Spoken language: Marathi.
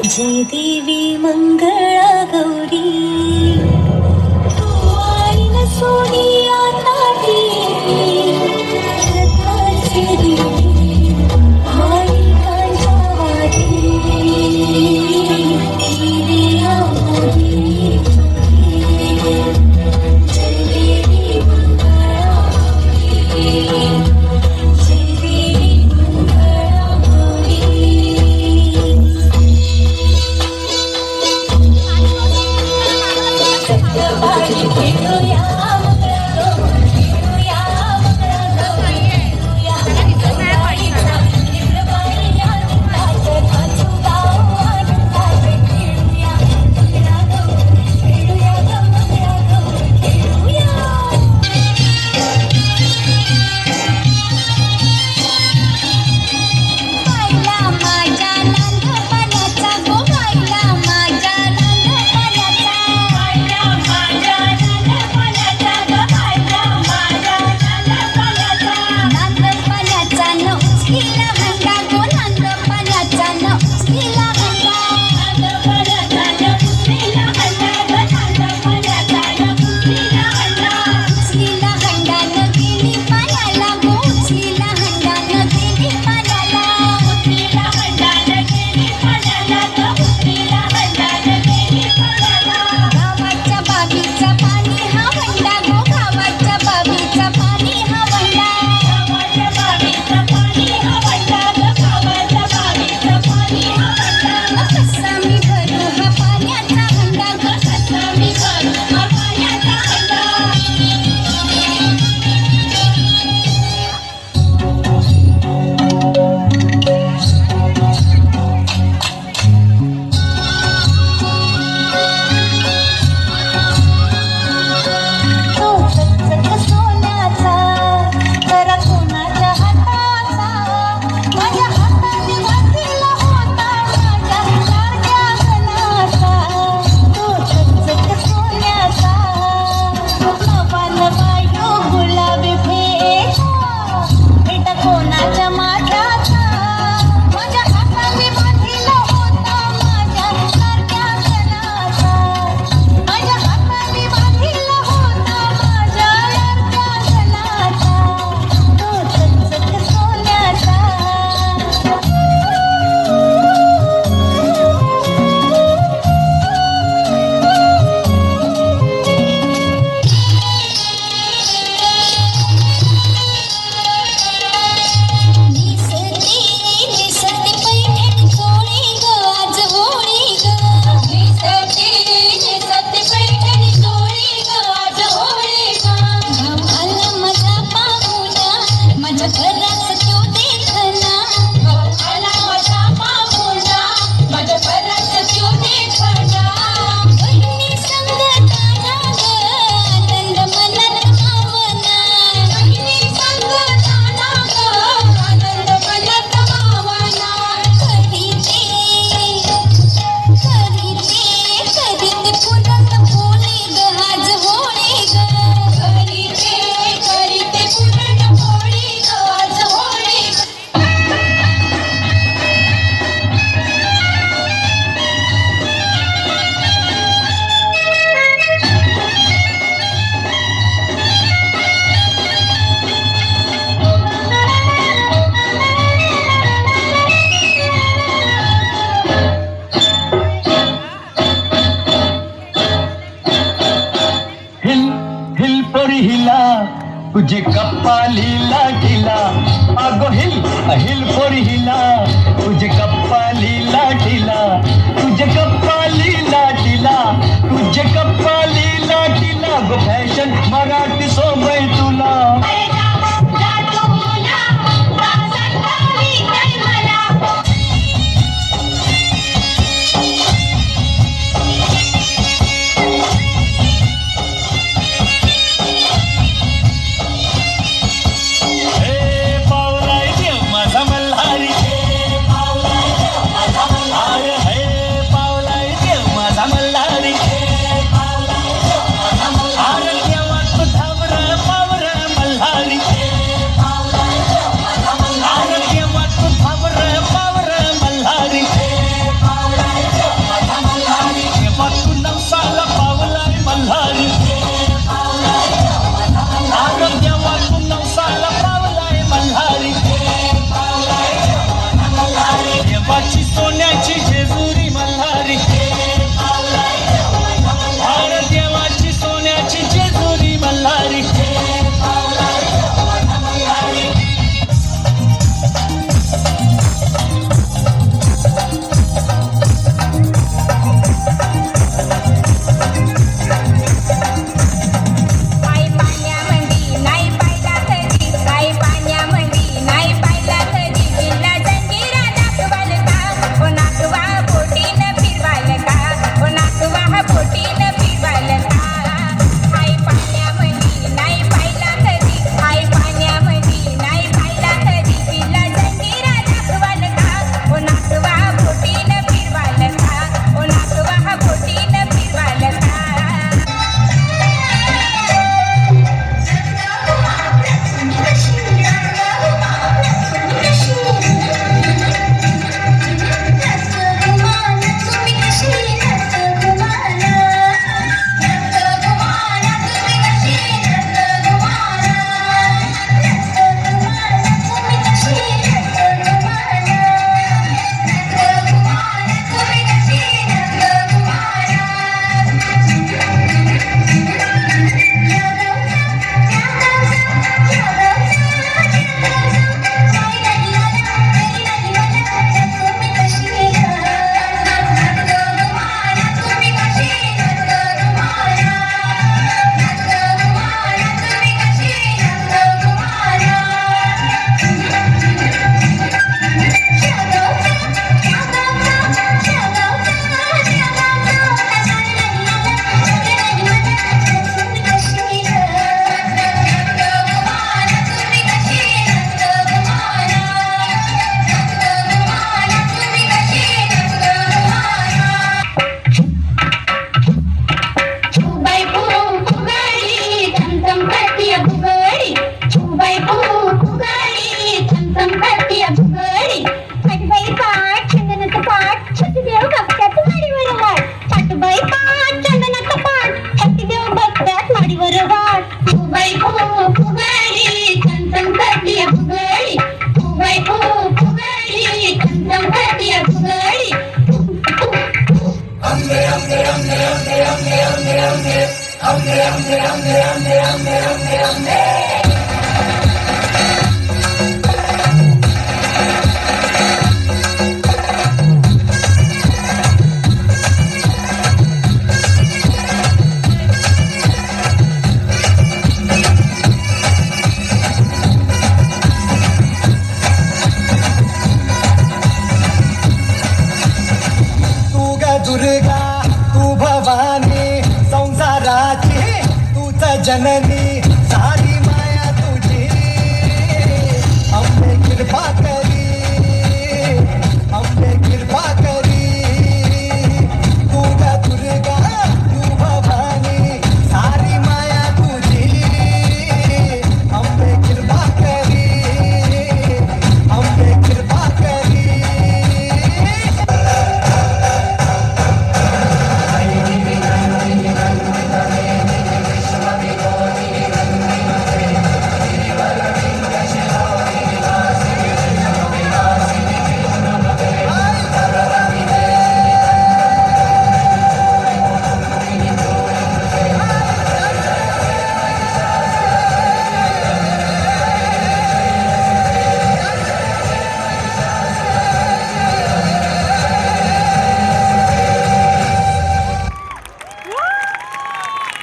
जय देवी मंगळा गौरी तू आई न सोनिया ताटी रत्नाची देवी आई कांजावाती हिरे आमोदी जय देवी मंगळा गौरी जय देवी मंगळा गौरी सत्यवाडी खेळूया खेळूया खेळूया सत्यवाडी चित्रबाई आनंदाचं नाचू गाव आनंदाचं खेळूया खेळूया खेळूया बायला माझ्या लहानपणाचा गो बायला माझ्या लहानपणाचा बायला माझ्या लहानपणाचा गो बायला माझ्या लहानपणाचा न उचलीला हंडा गो लहानपणाचा न उचलीला हंडा लहानपणाचा न उचलीला हंडा गो लहानपणाचा न उचलीला हंडा उचलीला हंडा न गेली पाण्याला गो उचलीला हंडा न गेली पाण्याला उचलीला हंडा न गेली पाण्याला गो उचलीला हंडा न गेली पाण्याला गावाच्या बाबीचा पाणी हा वंडा गो गावाच्या बाबीचा पाणी हा वंडा गावाच्या बाबीचा पाणी हा वंडा गो गावाच्या बाबीचा पाणी हा वंडा कसा मी भरू हा पाण्याचा हंडा गो कसा मी भरू हा पाण्याचा हंडा तो चकचक सोन्याचा जरा कोणाच्या हाताचा माझ्या हाताने वाटलेला होता माझ्या लाडक्या गणाचा तो चकचक सोन्याचा नवा नवा यो गुलाबी भेटा भेटा कोणाच्या माझ्याचा माझ्या हाताने वाटलेला होता माझ्या लाडक्या गणाचा माझ्या हाताने वाटलेला होता माझ्या लाडक्या गणाचा तो चकचक सोन्याचा निसती पैठणी चोळी ग आज होळी ग निसती पैठणी चोळी ग आज होळी ग गाव आला माझा पाहुणा माझ्या घरात तो देखना गाव आला माझा पाहुणा माझ्या घरात तो देखना बहिणी संग ताना ग आनंद मनात भावना बहिणी संग ताना ग आनंद मनात भावना करीते पुरण पोळी ग आज होळी ग करीते पुरण पोळी ग आज होळी ग हिल हिल परी हिला तुझे कपालीला टिला अगो हिल हिल परी हिला तुझे कपालीला टिला तुझे कपालीला टिला तुझे कपालीला टिला गो फॅशन मराठी सोबय तुला हे पावलाय देव माझा मला तू ग दुर्गा तू भवानी संसाराची तूच जननी सारी माया तुझी अंबे कृपा कर